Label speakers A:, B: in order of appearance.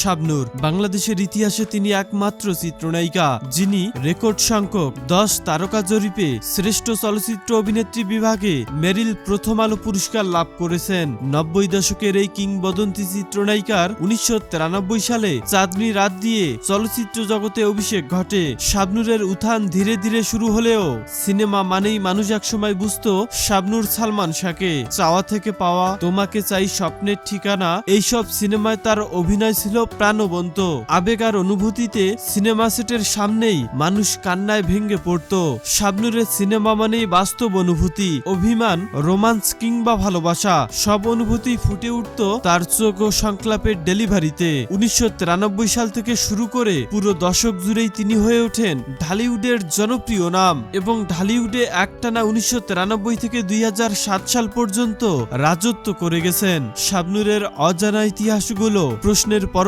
A: শাবনূর বাংলাদেশের ইতিহাসে তিনি একমাত্র চিত্রনায়িকা যিনি রেকর্ড সংখ্যক 10 তারকা জরিপে শ্রেষ্ঠ চলচ্চিত্র অভিনেত্রী বিভাগে মেরিল প্রথম আলো পুরস্কার লাভ করেছেন। 90 দশকের এই কিংবদন্তি চিত্রনায়িকার 1993 সালে চাঁদনি রাত দিয়ে চলচ্চিত্র জগতে অভিষেক ঘটে। শাবনূরের উত্থান ধীরে ধীরে শুরু হলেও সিনেমা মানেই মানুষ একসময় বুঝতো শাবনূর সালমান শাহকে। চাওয়া থেকে পাওয়া, তোমাকে চাই, স্বপ্নের ঠিকানা, এইসব সিনেমায় তার অভিনয় ছিল প্রাণবন্ত। আবেগ আর অনুভূতিতে সিনেমা সেটের সামনেই মানুষ কান্নায় ভেঙে পড়ত। শাবনূরের সিনেমা মানেই বাস্তব অনুভূতি, অভিমান, রোমান্স কিংবা ভালোবাসা, সব অনুভূতি ফুটে উঠত তার চোখ ও সংলাপের ডেলিভারিতে। 1993 সাল থেকে শুরু করে পুরো দশক জুড়েই তিনি হয়ে ওঠেন ঢালিউডের জনপ্রিয় নাম এবং ঢালিউডে একটানা 1993 থেকে 2007 সাল পর্যন্ত রাজত্ব করে গেছেন। শাবনূরের অজানা ইতিহাসগুলো প্রশ্নের পর